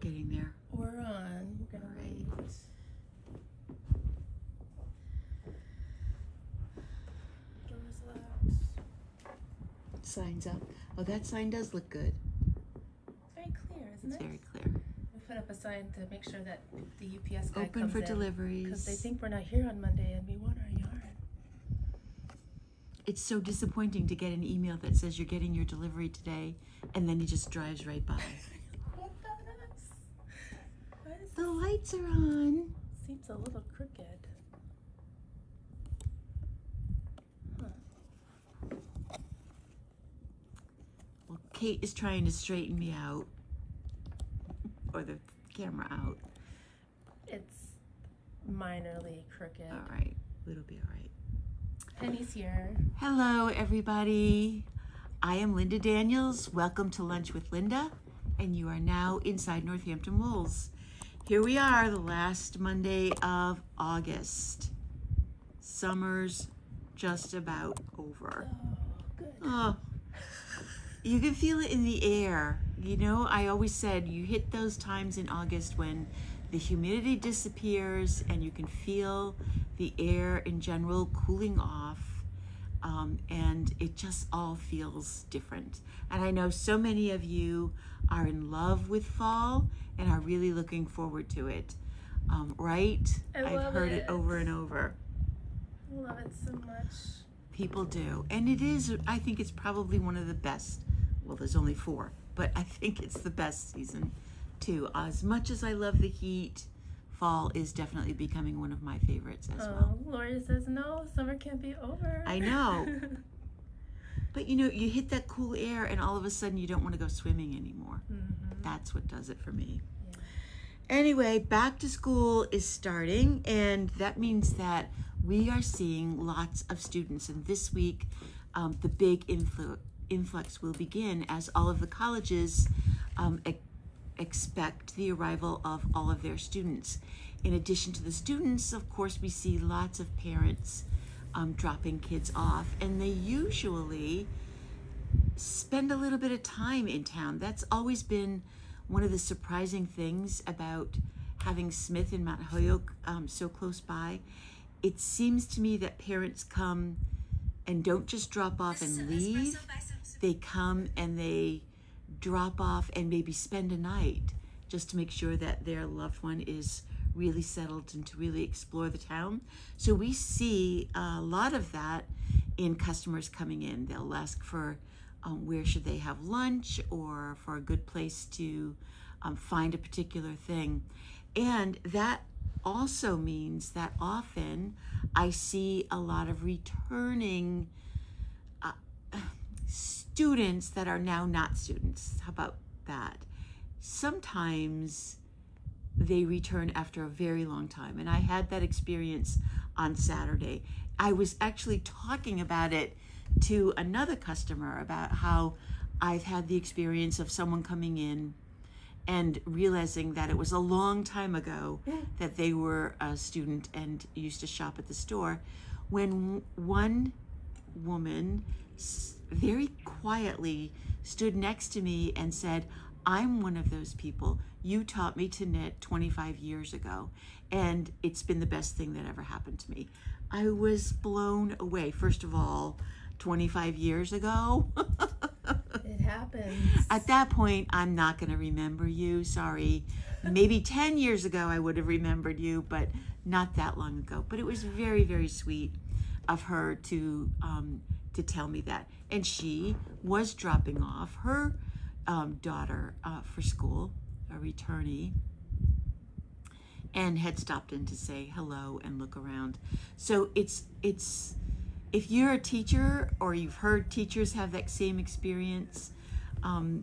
getting there. We're on. We're gonna wait. Doors locked. Signs up. Oh, that sign does look good. It's very clear, isn't It's it? very clear. We put up a sign to make sure that the UPS guy Open comes for in, deliveries. because they think we're not here on Monday and we want our yarn. It's so disappointing to get an email that says you're getting your delivery today, and then he just drives right by. What about us? Why does The lights are on. seems a little crooked? Huh. Well, Kate is trying to straighten me out, or the camera out. It's minorly crooked. All right, it'll be all right. Penny's here. Hello, everybody. I am Linda Daniels. Welcome to Lunch with Linda, and you are now inside Northampton Wools. Here we are, the last Monday of August. Summer's just about over. Oh, good. Oh, you can feel it in the air. You know, I always said you hit those times in August when the humidity disappears and you can feel the air in general cooling off, and it just all feels different. And I know so many of you are in love with fall and are really looking forward to it, right? I've heard it over and over. I love it so much. People do. And it is, I think it's probably one of the best. Well, there's only 4, but I think it's the best season too. As much as I love the heat, fall is definitely becoming one of my favorites as well. Lori says no, summer can't be over. I know. But you know, you hit that cool air and all of a sudden you don't want to go swimming anymore. Mm-hmm. That's what does it for me. Yeah. Anyway, back to school is starting, and that means that we are seeing lots of students. And this week, the big influx will begin as all of the colleges expect the arrival of all of their students. In addition to the students, of course, we see lots of parents dropping kids off, and they usually spend a little bit of time in town. That's always been one of the surprising things about having Smith and Mount Holyoke so close by. It seems to me that parents come and don't just drop off and leave. They come and they drop off and maybe spend a night just to make sure that their loved one is really settled and to really explore the town. So we see a lot of that in customers coming in. They'll ask for where should they have lunch or for a good place to find a particular thing. And that also means that often I see a lot of returning students that are now not students. How about that? Sometimes they return after a very long time. And I had that experience on Saturday. I was actually talking about it to another customer about how I've had the experience of someone coming in and realizing that it was a long time ago that they were a student and used to shop at the store, when one woman very quietly stood next to me and said, I'm one of those people. You taught me to knit 25 years ago, and it's been the best thing that ever happened to me. I was blown away. First of all, 25 years ago. It happens. At that point, I'm not going to remember you. Sorry. Maybe 10 years ago, I would have remembered you, but not that long ago. But it was very, very sweet of her to tell me that. And she was dropping off her daughter for school, a returnee, and had stopped in to say hello and look around. So it's if you're a teacher or you've heard teachers have that same experience,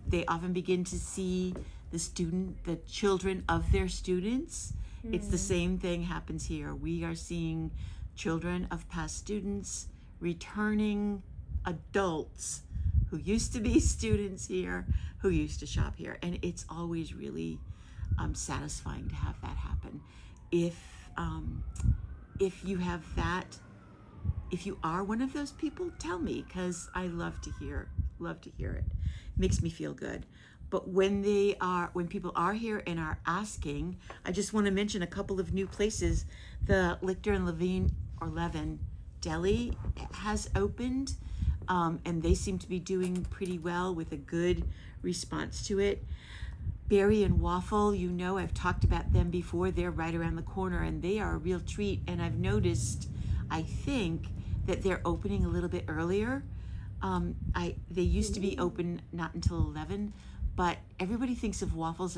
they often begin to see the children of their students. It's the same thing happens here. We are seeing children of past students returning adults who used to be students here, who used to shop here. And it's always really satisfying to have that happen. If you have that, if you are one of those people, tell me, because I love to hear it. Makes me feel good. But when people are here and are asking, I just want to mention a couple of new places. The Lichter and Levin Deli has opened, and they seem to be doing pretty well with a good response to it. Berry and Waffle, I've talked about them before. They're right around the corner, and they are a real treat. And I've noticed, I think, that they're opening a little bit earlier. They used to be open not until 11, but everybody thinks of waffles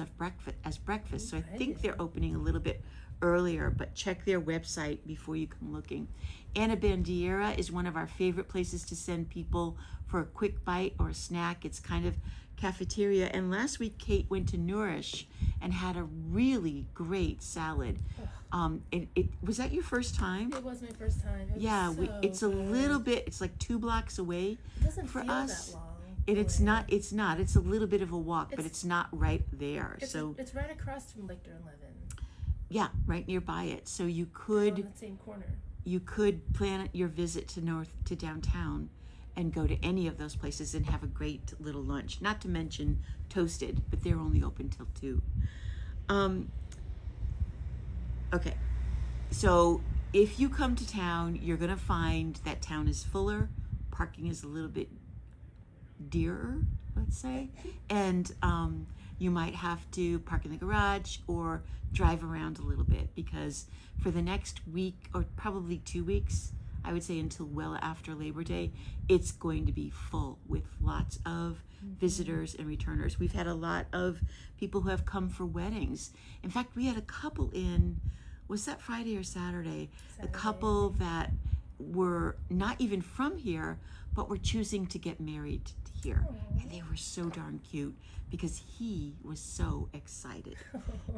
as breakfast. So I think they're opening a little bit earlier, but check their website before you come looking. Ana Bandiera is one of our favorite places to send people for a quick bite or a snack. It's kind of cafeteria. And last week, Kait went to Nourish and had a really great salad. Was that your first time? It was my first time. It's a little bit, it's like 2 blocks away It doesn't for feel us. that long. It's not, it's a little bit of a walk, but it's not right there. It's right across from Lichter and Levin. Yeah, right nearby it. So you On could that same corner. you could plan your visit to downtown and go to any of those places and have a great little lunch. Not to mention Toasted, but they're only open till 2. Okay, so if you come to town, you're gonna find that town is fuller, parking is a little bit dearer, let's say, and you might have to park in the garage or drive around a little bit, because for the next week or probably 2 weeks, I would say until well after Labor Day, it's going to be full with lots of visitors and returners. We've had a lot of people who have come for weddings. In fact, we had a couple was that Friday or Saturday? A couple that were not even from here, but were choosing to get married here. Aww. And they were so darn cute because he was so excited.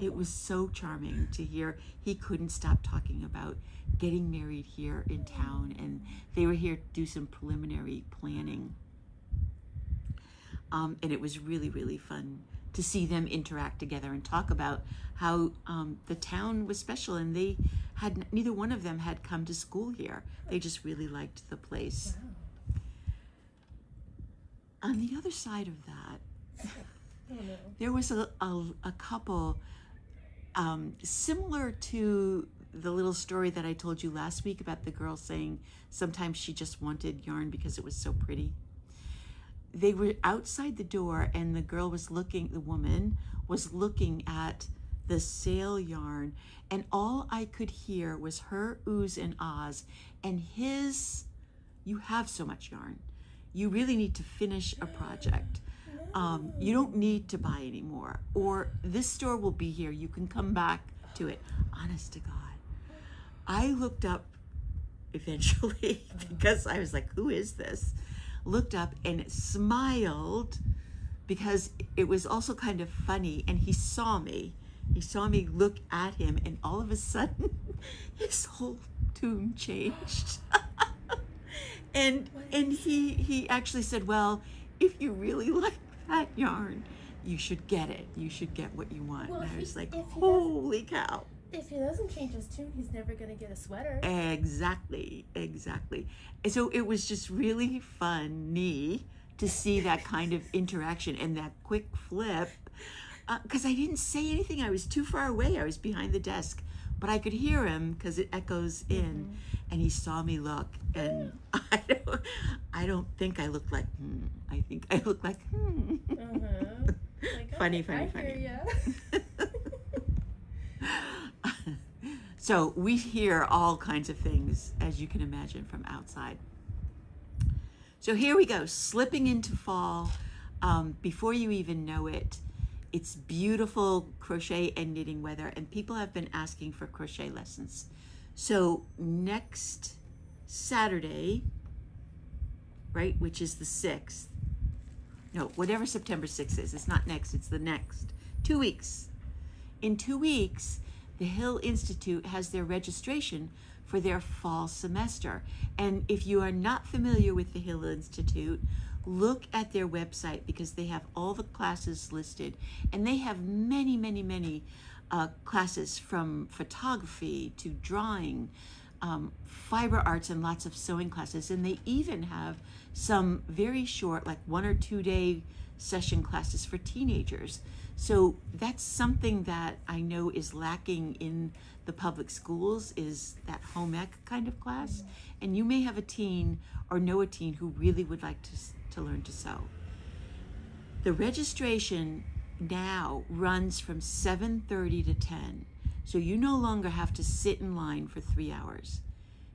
It was so charming to hear. He couldn't stop talking about getting married here in town, and they were here to do some preliminary planning. And it was really, really fun to see them interact together and talk about how the town was special, and neither one of them had come to school here. They just really liked the place. Wow. On the other side of that, Oh, no. there was a couple similar to the little story that I told you last week about the girl saying sometimes she just wanted yarn because it was so pretty. They were outside the door, and the woman was looking at the sale yarn, and all I could hear was her oohs and ahs and his, "You have so much yarn. You really need to finish a project. You don't need to buy anymore, or this store will be here. You can come back to it." Honest to God. I looked up eventually because I was like, who is this? Looked up and smiled because it was also kind of funny, and he saw me. He saw me look at him, and all of a sudden his whole tune changed. and he actually said, "Well, if you really like that yarn, you should get it. You should get what you want." Well, and I was like, if he holy cow. If he doesn't change his tune, he's never going to get a sweater. Exactly. And so it was just really funny to see that kind of interaction and that quick flip, because I didn't say anything. I was too far away. I was behind the desk, but I could hear him because it echoes in, and he saw me look, and I don't think I looked like I think I looked like Like, funny. Hear ya. So we hear all kinds of things, as you can imagine, from outside. So here we go, slipping into fall. Before you even know it, it's beautiful crochet and knitting weather, and people have been asking for crochet lessons. So next Saturday, right, which is the 6th, no, whatever September 6th is, it's not next, it's the next, 2 weeks. In 2 weeks, the Hill Institute has their registration for their fall semester. And if you are not familiar with the Hill Institute, look at their website, because they have all the classes listed. And they have many classes, from photography to drawing, fiber arts, and lots of sewing classes. And they even have some very short, like 1 or 2 day session classes for teenagers. So that's something that I know is lacking in the public schools, is that home ec kind of class. And you may have a teen or know a teen who really would like to learn to sew. The registration now runs from 7:30 to 10. So you no longer have to sit in line for 3 hours.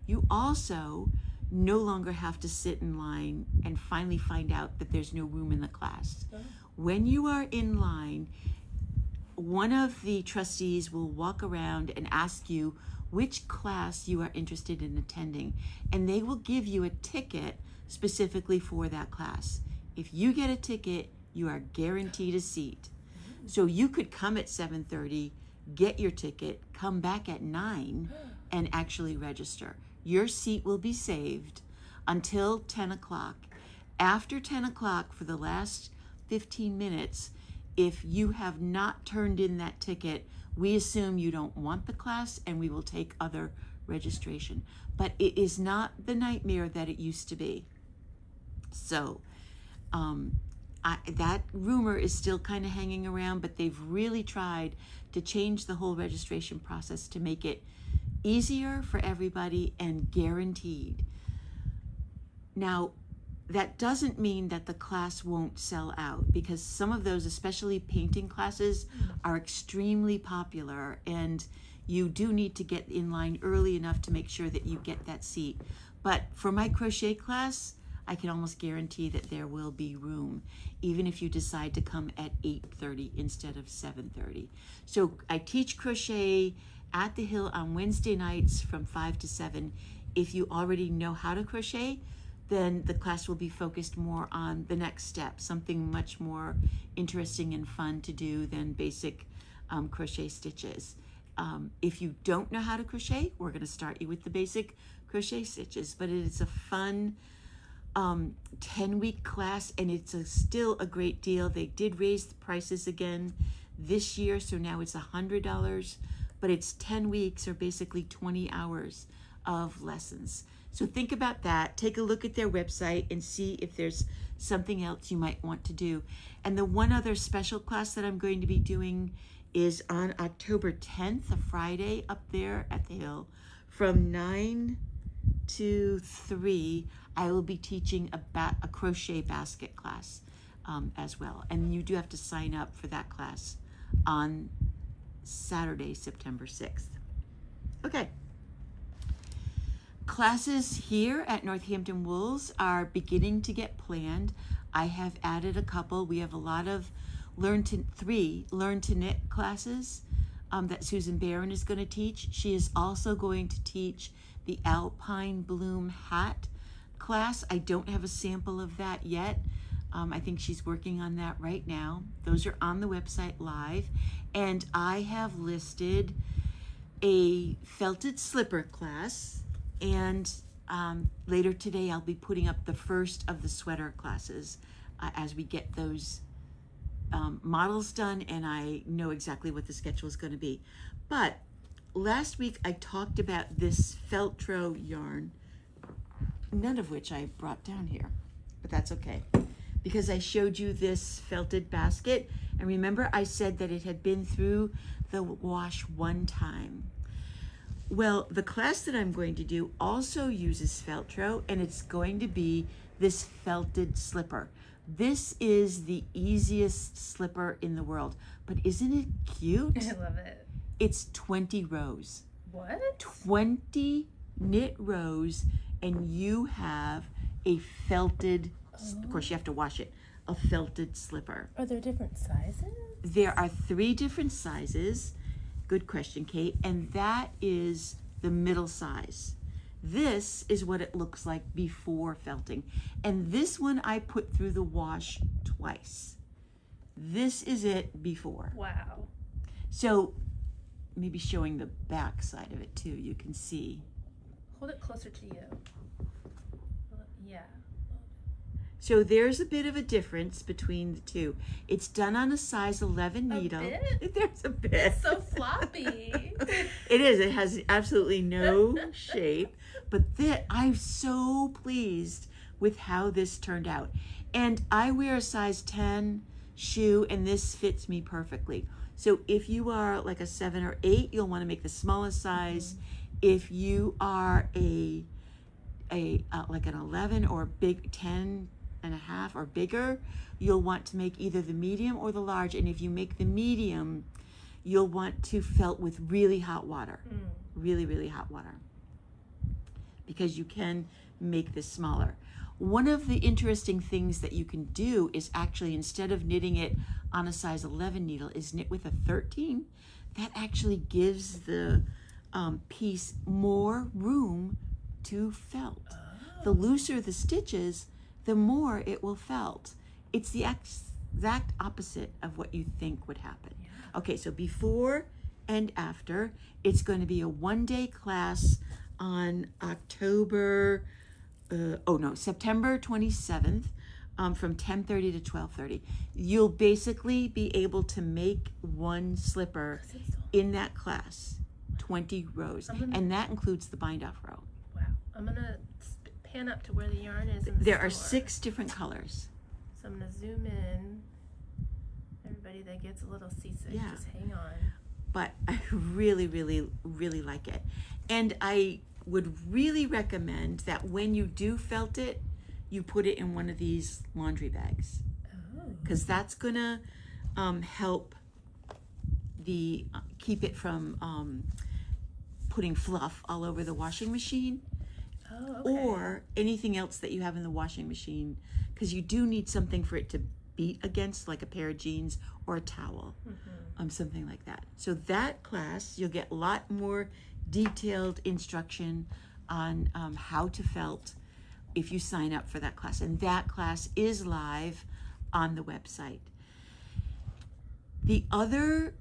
You also no longer have to sit in line and finally find out that there's no room in the class. When you are in line, one of the trustees will walk around and ask you which class you are interested in attending, and they will give you a ticket specifically for that class. If you get a ticket, you are guaranteed a seat. So you could come at 7:30, get your ticket, come back at 9, and actually register. Your seat will be saved until 10 o'clock. After 10 o'clock, for the last 15 minutes, if you have not turned in that ticket, we assume you don't want the class and we will take other registration. But it is not the nightmare that it used to be. So that rumor is still kind of hanging around, but they've really tried to change the whole registration process to make it easier for everybody and guaranteed. Now, that doesn't mean that the class won't sell out, because some of those, especially painting classes, are extremely popular, and you do need to get in line early enough to make sure that you get that seat. But for my crochet class, I can almost guarantee that there will be room, even if you decide to come at 8:30 instead of 7:30. So I teach crochet at the Hill on Wednesday nights from 5 to 7. If you already know how to crochet, then the class will be focused more on the next step, something much more interesting and fun to do than basic crochet stitches. If you don't know how to crochet, we're going to start you with the basic crochet stitches, but it's a fun 10-week class, and it's still a great deal. They did raise the prices again this year, so now it's $100, but it's 10 weeks or basically 20 hours of lessons. So think about that. Take a look at their website and see if there's something else you might want to do. And the one other special class that I'm going to be doing is on October 10th, a Friday, up there at the Hill. From 9 to 3, I will be teaching a crochet basket class as well. And you do have to sign up for that class on Saturday, September 6th. Okay. Classes here at Northampton Wools are beginning to get planned. I have added a couple. We have a lot of Learn to Knit classes that Susan Barron is going to teach. She is also going to teach the Alpine Bloom hat class. I don't have a sample of that yet. I think she's working on that right now. Those are on the website live. And I have listed a felted slipper class, and later today I'll be putting up the first of the sweater classes as we get those models done, and I know exactly what the schedule is going to be. But last week I talked about this Feltro yarn, none of which I brought down here, but that's okay, because I showed you this felted basket, and remember I said that it had been through the wash one time. Well, the class that I'm going to do also uses Feltro, and it's going to be this felted slipper. This is the easiest slipper in the world, but isn't it cute? I love it. It's 20 rows. What? 20 knit rows, and you have a felted, of course you have to wash it, a felted slipper. Are there different sizes? There are 3 different sizes. Good question, Kate. And that is the middle size. This is what it looks like before felting. And this one I put through the wash twice. This is it before. Wow. So maybe showing the back side of it too, you can see. Hold it closer to you. Yeah. So there's a bit of a difference between the two. It's done on a size 11 needle. A bit? There's a bit. It's so floppy. It is. It has absolutely no shape. But I'm so pleased with how this turned out. And I wear a size 10 shoe, and this fits me perfectly. So if you are like a 7 or 8, you'll want to make the smallest size. If you are like an 11 or big 10 and a half or bigger, you'll want to make either the medium or the large. And if you make the medium, you'll want to felt with really hot water, really, really hot water, because you can make this smaller. One of the interesting things that you can do is actually, instead of knitting it on a size 11 needle, is knit with a 13. That actually gives the piece more room to felt. The looser the stitches, the more it will felt. It's the exact opposite of what you think would happen. Okay, so before and after, it's going to be a 1-day class on September 27th from 10:30 to 12:30. You'll basically be able to make one slipper in that class, 20 rows, and that includes the bind-off row. Wow. I'm going to pan up to where the yarn is in the There are store. 6 different colors. So I'm going to zoom in. Everybody that gets a little seasick, Yeah. just hang on. But I really, really, really like it. And I would really recommend that when you do felt it, you put it in one of these laundry bags, because that's gonna help keep it from putting fluff all over the washing machine, or anything else that you have in the washing machine, because you do need something for it to beat against, like a pair of jeans or a towel, something like that. So that class, you'll get a lot more detailed instruction on how to felt if you sign up for that class. And that class is live on the website. The other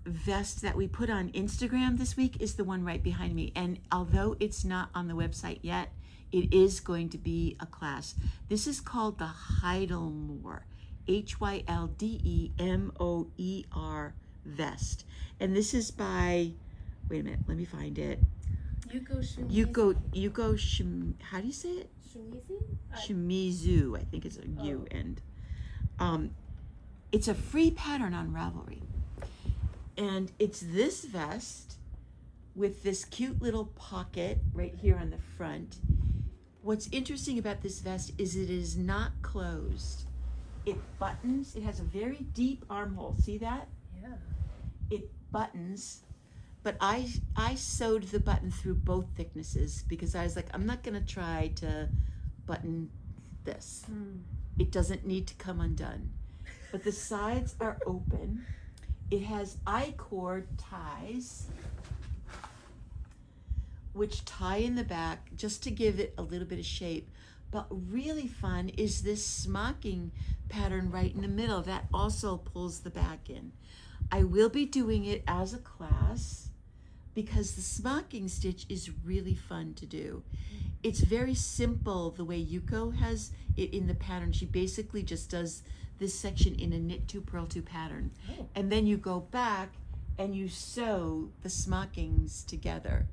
vest that we put on Instagram this week is the one right behind me. And although it's not on the website yet, it is going to be a class. This is called the Hyldemoer, Hyldemoer vest. And this is by, wait a minute, let me find it. Yuko How do you say it? Shimizu? Shimizu, I think it's a U end. It's a free pattern on Ravelry. And it's this vest with this cute little pocket right here on the front. What's interesting about this vest is it is not closed. It buttons. It has a very deep armhole. See that? Yeah. It buttons, but I sewed the button through both thicknesses because I was like, I'm not gonna try to button this. It doesn't need to come undone. But the sides are open. It has I-cord ties, which tie in the back just to give it a little bit of shape. But really fun is this smocking pattern right in the middle that also pulls the back in. I will be doing it as a class because the smocking stitch is really fun to do. It's very simple the way Yuko has it in the pattern. She basically just does this section in a knit 2 purl 2 pattern. And then you go back and you sew the smockings together,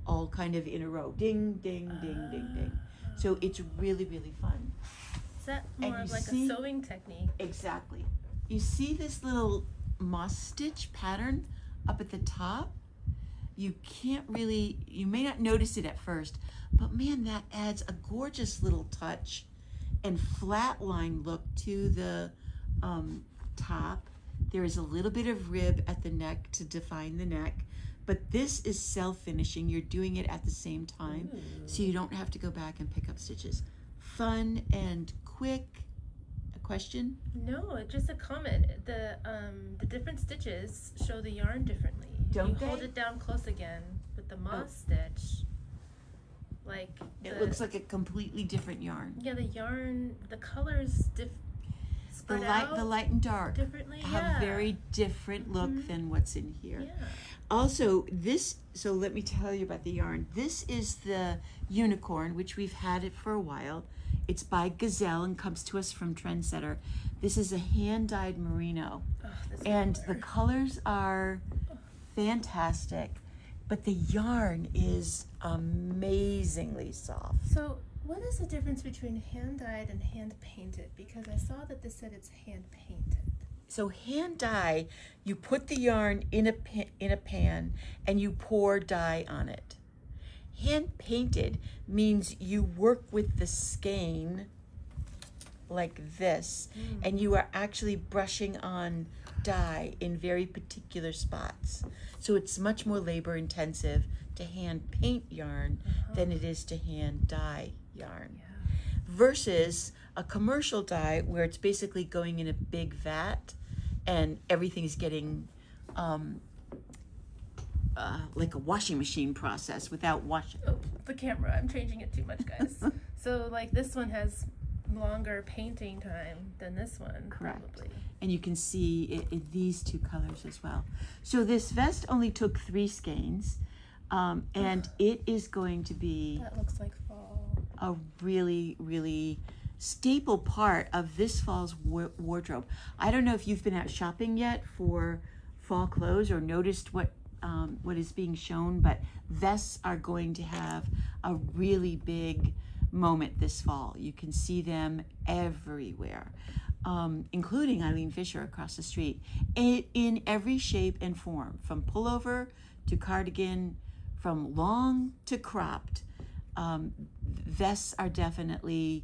all kind of in a row. Ding, ding, ding, ding, ding. So it's really, really fun. Is that more of like a sewing technique? Exactly. You see this little moss stitch pattern up at the top? You can't really, you may not notice it at first, but man, that adds a gorgeous little touch and flat line look to the top. There is a little bit of rib at the neck to define the neck, but this is self-finishing. You're doing it at the same time, so you don't have to go back and pick up stitches. Fun and quick. A question? No, just a comment. The different stitches show the yarn differently. Don't you hold it down close again with the moss stitch. Like it looks like a completely different yarn. Yeah, the yarn, the colors The light and dark differently. have a very different look than what's in here. Yeah. Also, so let me tell you about the yarn. This is the Unicorn, which we've had it for a while. It's by Gazelle and comes to us from Trendsetter. This is a hand-dyed merino. And the colors are fantastic, but the yarn is amazingly soft. So What is the difference between hand dyed and hand painted? Because I saw that this said it's hand painted. So hand dye, you put the yarn in a pan and you pour dye on it. Hand painted means you work with the skein like this, and you are actually brushing on dye in very particular spots. So it's much more labor intensive to hand paint yarn than it is to hand dye yarn. Versus a commercial dye where it's basically going in a big vat and everything's getting like a washing machine process without washing. Oh, the camera, I'm changing it too much, guys. So like this one has longer painting time than this one. Correct. Probably. And you can see these two colors as well. So this vest only took 3 skeins, and it is going to be That looks like fall. a really, really staple part of this fall's wardrobe. I don't know if you've been out shopping yet for fall clothes or noticed what is being shown, but vests are going to have a really big moment this fall. You can see them everywhere, including Eileen Fisher across the street, in every shape and form, from pullover to cardigan, from long to cropped. Vests are definitely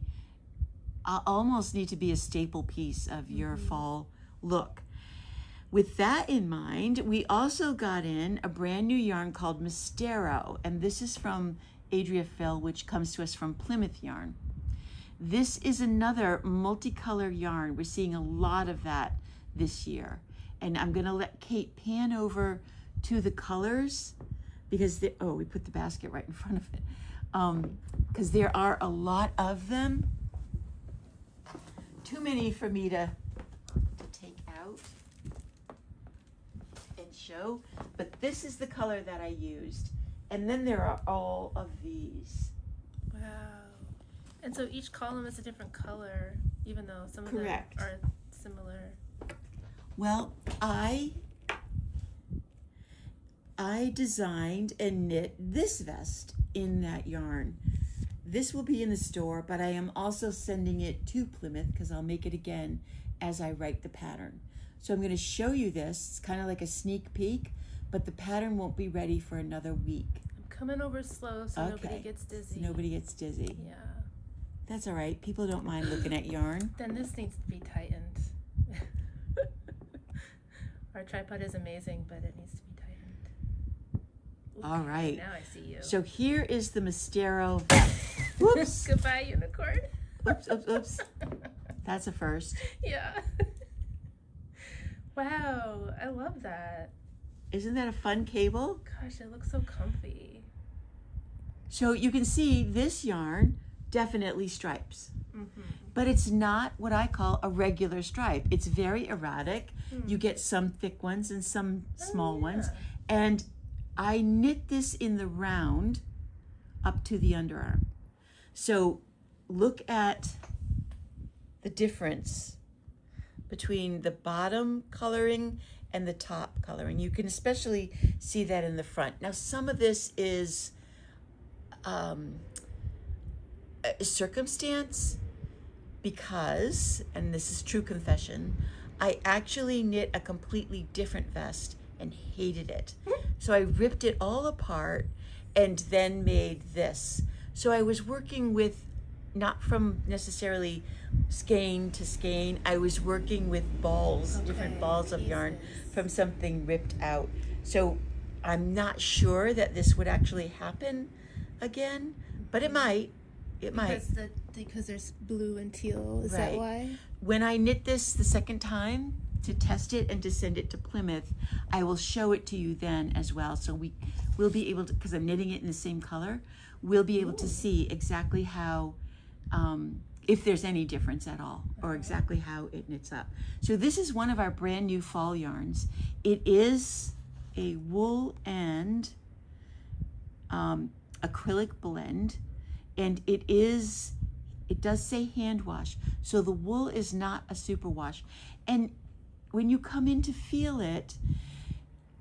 almost need to be a staple piece of your fall look. With that in mind, we also got in a brand new yarn called Mistero, and this is from Adria Phil, which comes to us from Plymouth Yarn. This is another multicolor yarn. We're seeing a lot of that this year. And I'm gonna let Kait pan over to the colors because we put the basket right in front of it. Because there are a lot of them. Too many for me to take out and show, but this is the color that I used. And then there are all of these. Wow. And so each column is a different color, even though some of Correct. them are similar. Well, I designed and knit this vest in that yarn. This will be in the store, but I am also sending it to Plymouth because I'll make it again as I write the pattern. So I'm going to show you this. It's kind of like a sneak peek, but the pattern won't be ready for another week. I'm coming over slow so nobody gets dizzy. So nobody gets dizzy. Yeah. That's all right. People don't mind looking at yarn. Then this needs to be tightened. Our tripod is amazing, but it needs to be tightened. Okay, All right. Now I see you. So here is the Mistero vest. Whoops. Goodbye, unicorn. Oops, oops, oops. That's a first. Yeah. Wow, I love that. Isn't that a fun cable? Gosh, it looks so comfy. So you can see this yarn definitely stripes, but it's not what I call a regular stripe. It's very erratic. You get some thick ones and some small ones. And I knit this in the round up to the underarm. So look at the difference between the bottom coloring and the top coloring. You can especially see that in the front. Now, some of this is a circumstance because, and this is true confession, I actually knit a completely different vest and hated it. So I ripped it all apart and then made this. So I was working with, not from necessarily skein to skein, I was working with balls, different balls of yarn from something ripped out. So I'm not sure that this would actually happen again, but it might. It might. Because there's blue and teal, is Right. that why? When I knit this the second time to test it and to send it to Plymouth, I will show it to you then as well. So we'll be able to, because I'm knitting it in the same color, we'll be able to see exactly how, if there's any difference at all, or exactly how it knits up. So this is one of our brand new fall yarns. It is a wool and acrylic blend, and it does say hand wash, so the wool is not a superwash. And when you come in to feel it,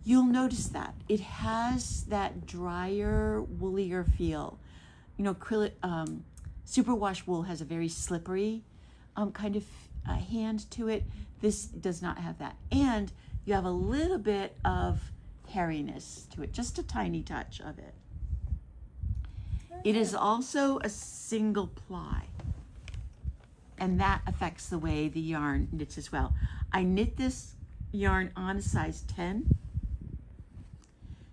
you'll notice that it has that drier, woollier feel. You know, acrylic, Superwash wool has a very slippery kind of hand to it. This does not have that. And you have a little bit of hairiness to it, just a tiny touch of it. It is also a single ply, and that affects the way the yarn knits as well. I knit this yarn on a size 10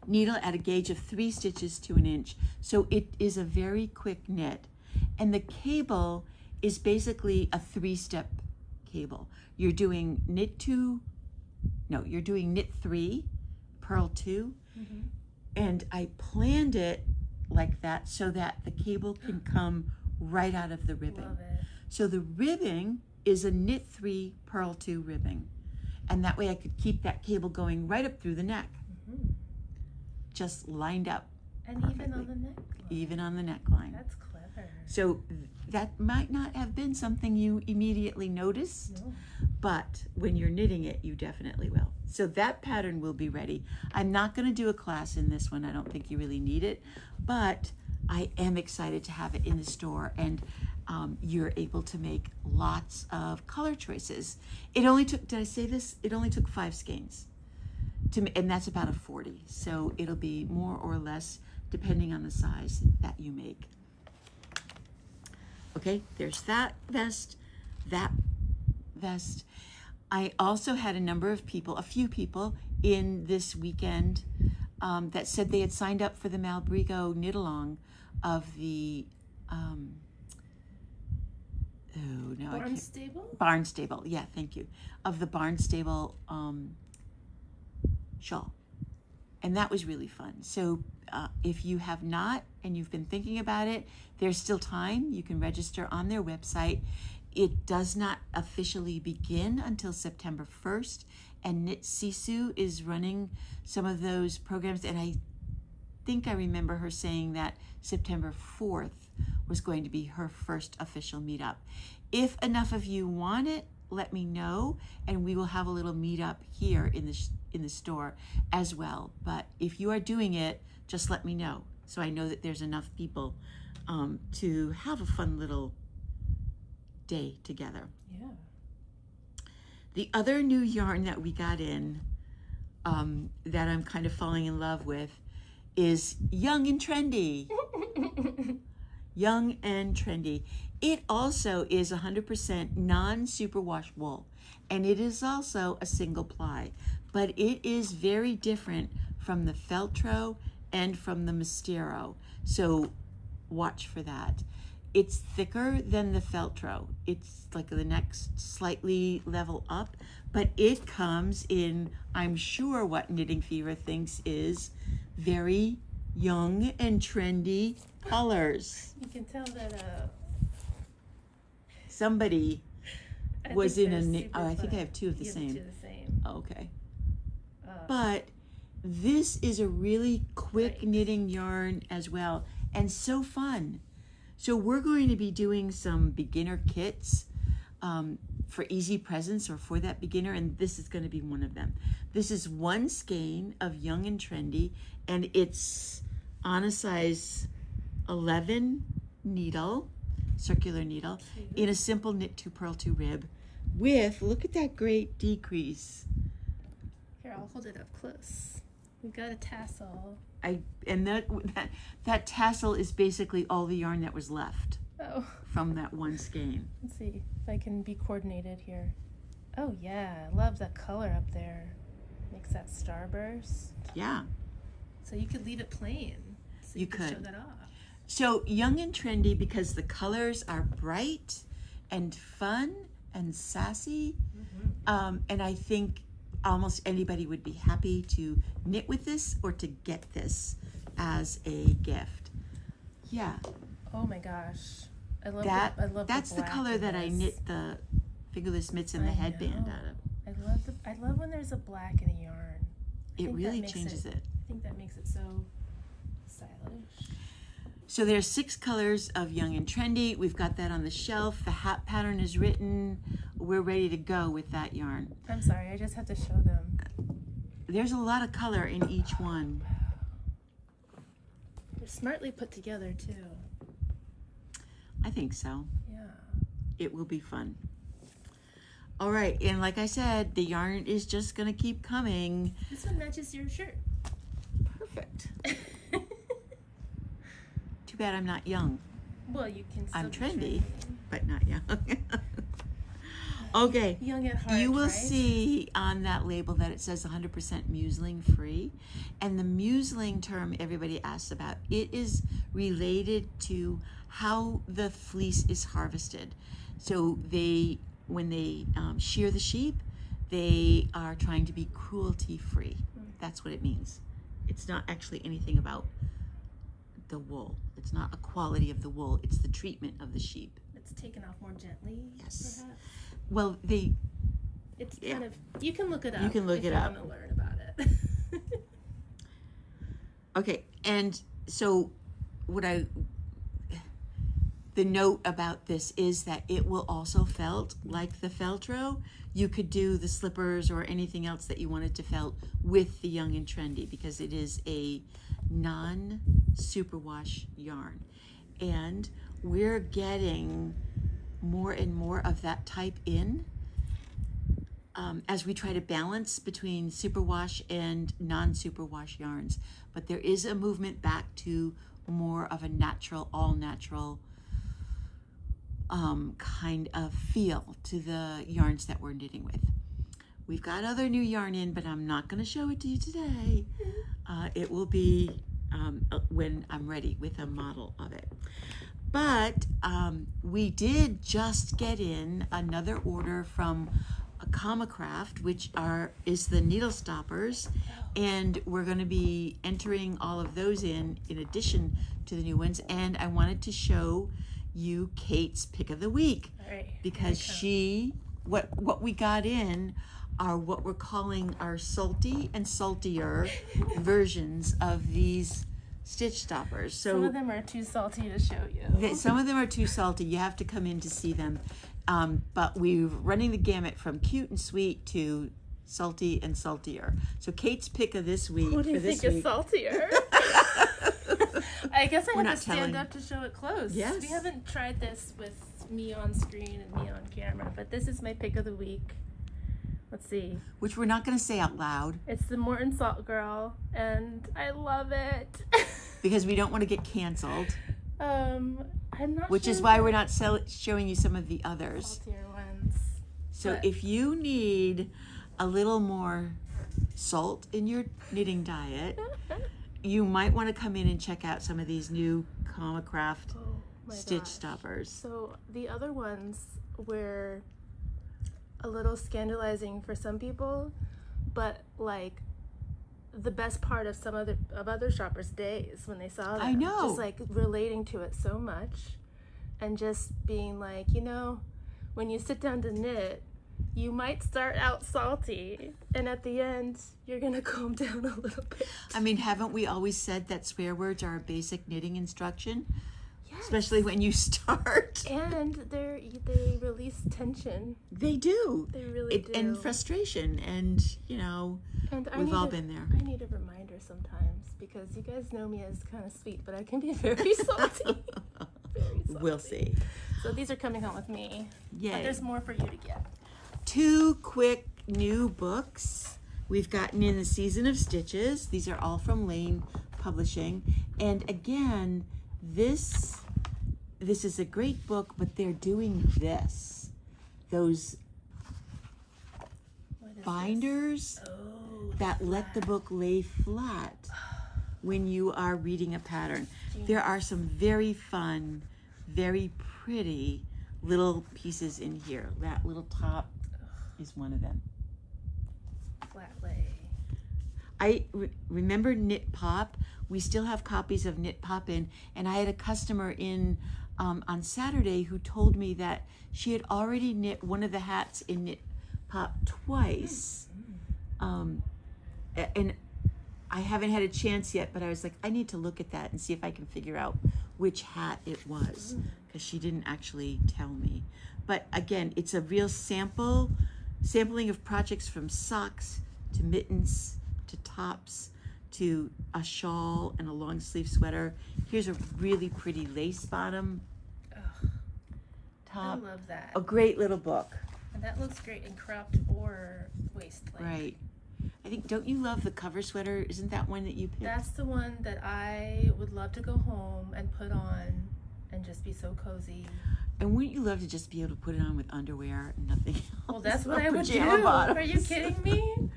needle at a gauge of 3 stitches to 1 inch, so it is a very quick knit. And the cable is basically a 3-step cable. You're doing knit 3, purl 2, and I planned it like that so that the cable can come right out of the ribbing. Love it. So the ribbing is a knit 3, purl 2 ribbing, and that way I could keep that cable going right up through the neck, just lined up. And perfectly. even on the neckline. Even on the neckline. That's clever. So that might not have been something you immediately noticed, No. but when you're knitting it, you definitely will. So that pattern will be ready. I'm not going to do a class in this one. I don't think you really need it, but I am excited to have it in the store, and you're able to make lots of color choices. It only took, did I say this? It only took 5 skeins, and that's about a 40. So it'll be more or less depending on the size that you make. Okay, there's that vest. I also had a few people in this weekend that said they had signed up for the Malbrigo knit along of the Barnstable. Yeah, thank you. Of the Barnstable shawl. And that was really fun. So if you have not and you've been thinking about it, there's still time. You can register on their website. It does not officially begin until September 1st, and Knit Sisu is running some of those programs, and I think I remember her saying that September 4th was going to be her first official meetup. If enough of you want it, let me know, and we will have a little meetup here in the store as well. But if you are doing it, just let me know so I know that there's enough people to have a fun little day together. Yeah. The other new yarn that we got in that I'm kind of falling in love with is Young and Trendy. Young and Trendy. It also is 100% non-superwash wool, and it is also a single ply, but it is very different from the Feltro and from the Mistero, so watch for that. It's thicker than the Feltro. It's like the next slightly level up, but it comes in, I'm sure what Knitting Fever thinks is very young and trendy colors. You can tell that somebody was in a, I think I have 2 of the you same. have 2 of the same. Okay. But this is a really quick knitting yarn as well, and so fun. So we're going to be doing some beginner kits for easy presents or for that beginner, and this is going to be one of them. This is 1 skein of Young and Trendy, and it's on a size 11 needle, circular needle, in a simple knit 2 purl 2 rib with, look at that great decrease. Here, I'll hold it up close. We've got a tassel. And that tassel is basically all the yarn that was left from that 1 skein. Let's see if I can be coordinated here. Oh yeah, I love the color up there. Makes that starburst. Yeah. So you could leave it plain. So you could show that off. So Young and Trendy, because the colors are bright and fun and sassy, and I think almost anybody would be happy to knit with this or to get this as a gift. Yeah. Oh my gosh. I love that. I love that's the color that I knit the fingerless mitts and the headband out of. I love when there's a black in a yarn. It really changes it. I think that makes it so stylish. So there's 6 colors of Young and Trendy. We've got that on the shelf. The hat pattern is written. We're ready to go with that yarn. I'm sorry, I just have to show them. There's a lot of color in each one. They're smartly put together too. I think so. Yeah. It will be fun. All right, and like I said, the yarn is just gonna keep coming. This one matches your shirt. Perfect. Too bad I'm not young. Well, you can still I'm be trendy, but not young. Okay. Young at heart, You will right? see on that label that it says 100% muesling free. And the muesling term everybody asks about, it is related to how the fleece is harvested. So when they shear the sheep, they are trying to be cruelty free. That's what it means. It's not actually anything about the wool. It's not a quality of the wool. It's the treatment of the sheep. It's taken off more gently, Yes. perhaps. Well, It's kind of, you can look it up. You can look if it you up. want to learn about it. Okay, and so the note about this is that it will also felt like the Feltro. You could do the slippers or anything else that you wanted to felt with the Young and Trendy because it is a non-superwash yarn. And we're getting more and more of that type in as we try to balance between superwash and non-superwash yarns. But there is a movement back to more of a natural, all natural kind of feel to the yarns that we're knitting with. We've got other new yarn in, but I'm not going to show it to you today. It will be when I'm ready with a model of it. But we did just get in another order from Comicraft, which is the needle stoppers, and we're going to be entering all of those in addition to the new ones. And I wanted to show you Kait's pick of the week, All right, because what we got in are what we're calling our salty and saltier versions of these stitch stoppers. So some of them are too salty to show you. some of them are too salty. You have to come in to see them. But we're running the gamut from cute and sweet to salty and saltier. So Kait's pick of this week. What do you think is saltier? I guess I have to stand up to show it close. Yes. We haven't tried this with me on screen and me on camera, but this is my pick of the week. Let's see. Which we're not going to say out loud. It's the Morton Salt Girl, and I love it. Because we don't want to get canceled. I'm not Which sure is why we're not showing you some of the others. saltier ones. So But- if you need a little more salt in your knitting diet, you might want to come in and check out some of these new Comicraft Oh my stitch gosh. stoppers. So the other ones were a little scandalizing for some people, but like the best part of some other shoppers' days when they saw them. I know. Just like relating to it so much and just being like, when you sit down to knit, you might start out salty and at the end you're gonna calm down a little bit. I mean, haven't we always said that swear words are a basic knitting instruction? Yes. Especially when you start. And they release tension. They do. They really do. And frustration. And, And we've all been there. I need a reminder sometimes because you guys know me as kind of sweet, but I can be very salty. Very salty. We'll see. So these are coming home with me. Yay. But there's more for you to get. 2 quick new books we've gotten in the Season of Stitches. These are all from Lane Publishing. And again, this is a great book, but they're doing this. Those What is binders this? Oh, that let the book lay flat when you are reading a pattern. There are some very fun, very pretty little pieces in here. That little top is one of them. flat lay. I remember Knit Pop. We still have copies of Knit Pop in, and I had a customer in on Saturday who told me that she had already knit one of the hats in Knit Pop twice. And I haven't had a chance yet, but I was like, I need to look at that and see if I can figure out which hat it was, because she didn't actually tell me. But again, it's a real sampling of projects from socks to mittens to tops to a shawl and a long sleeve sweater. Here's a really pretty lace bottom. top. I love that. A great little book. And that looks great in cropped or waist length. Right. I think, don't you love the cover sweater? Isn't that one that you picked? That's the one that I would love to go home and put on and just be so cozy. And wouldn't you love to just be able to put it on with underwear and nothing else? Well, that's what Or I would do. pajama bottoms. Are you kidding me?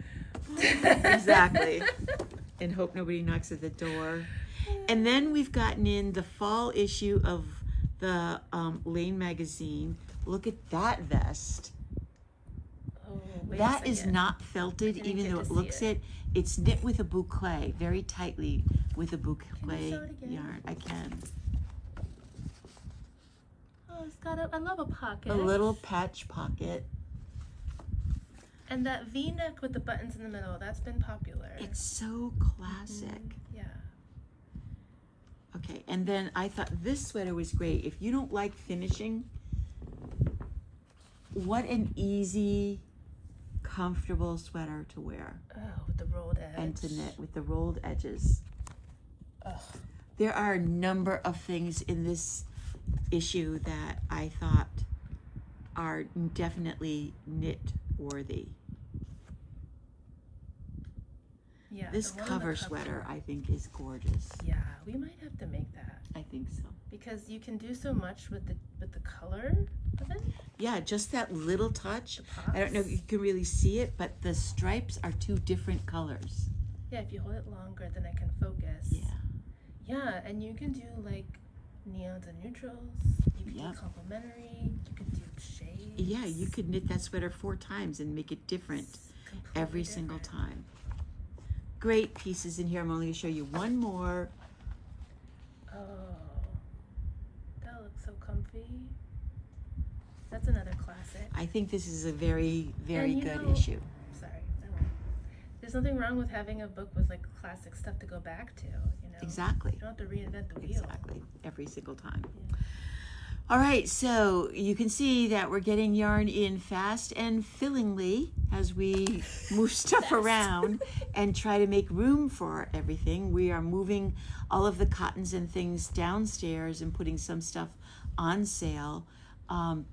Exactly. And hope nobody knocks at the door. And then we've gotten in the fall issue of the Lane magazine. Look at that vest. Oh, wait a That is second. not felted, didn't even get though to it see looks it. it. It's knit with a boucle, very tightly with a Can you boucle show it again? yarn. I can. Oh, it's got I love a pocket. A little patch pocket. And that V-neck with the buttons in the middle, that's been popular. It's so classic. Yeah. Okay, and then I thought this sweater was great. If you don't like finishing, what an easy, comfortable sweater to wear Oh, with the rolled edge. and to knit with the rolled edges. Ugh. There are a number of things in this issue that I thought are definitely knit worthy. Yeah. This the one on the cover sweater I think is gorgeous. Yeah, we might have to make that I think so. because you can do so much with the color of it. Yeah, just that little touch. The pops. I don't know if you can really see it, but the stripes are two different colors. Yeah, if you hold it longer, then I can focus. Yeah. Yeah, and you can do like neons and neutrals. You can Yep. do complementary. You can do shades. Yeah, you could knit that sweater 4 times and make it different Completely every single different. time. Great pieces in here. I'm only going to show you one more. Oh, that looks so comfy. That's another classic. I think this is a very, very And you good know- issue. Sorry, I won't. There's nothing wrong with having a book with like classic stuff to go back to. You know, Exactly. you don't have to reinvent the wheel. Exactly. Every single time. Yeah. All right, so you can see that we're getting yarn in fast and fillingly as we move stuff Fast. around and try to make room for everything. We are moving all of the cottons and things downstairs and putting some stuff on sale.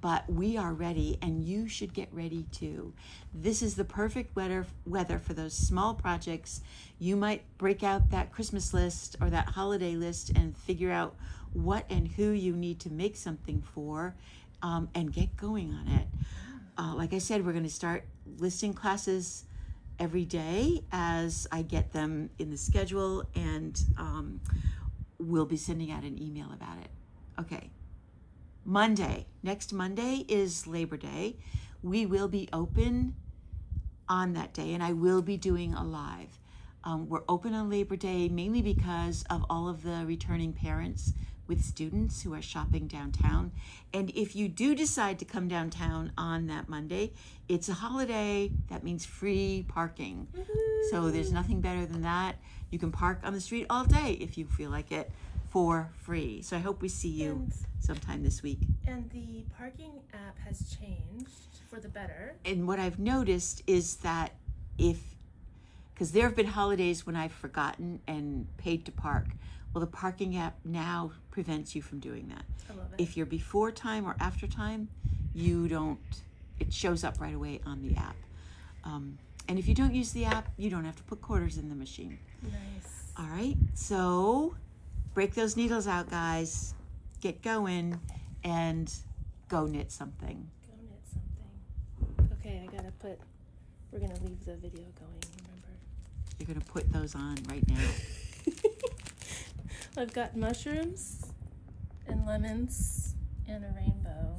But we are ready, and you should get ready too. This is the perfect weather for those small projects. You might break out that Christmas list or that holiday list and figure out what and who you need to make something for, and get going on it. Like I said, we're going to start listing classes every day as I get them in the schedule, and we'll be sending out an email about it. Okay. Next Monday is Labor Day. We will be open on that day, and I will be doing a live. We're open on Labor Day mainly because of all of the returning parents with students who are shopping downtown. And if you do decide to come downtown on that Monday, it's a holiday. That means free parking. So there's nothing better than that. You can park on the street all day if you feel like it for free. So I hope we see you And- sometime this week. And the parking app has changed for the better. And what I've noticed is that because there have been holidays when I've forgotten and paid to park. Well, the parking app now prevents you from doing that. I love it. If you're before time or after time, it shows up right away on the app. And if you don't use the app, you don't have to put quarters in the machine. Nice. All right, so break those needles out, guys. Get going and go knit something. Go knit something. Okay, we're gonna leave the video going, remember? You're gonna put those on right now. I've got mushrooms and lemons and a rainbow.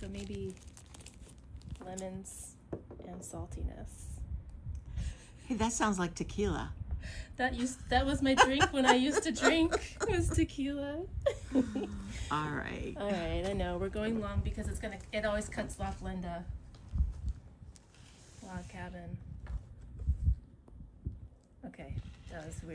So maybe lemons and saltiness. Hey, that sounds like tequila. That was my drink when I used to drink, was tequila. All right. All right, I know we're going long because it always cuts off Linda. Log cabin. Okay, that was weird.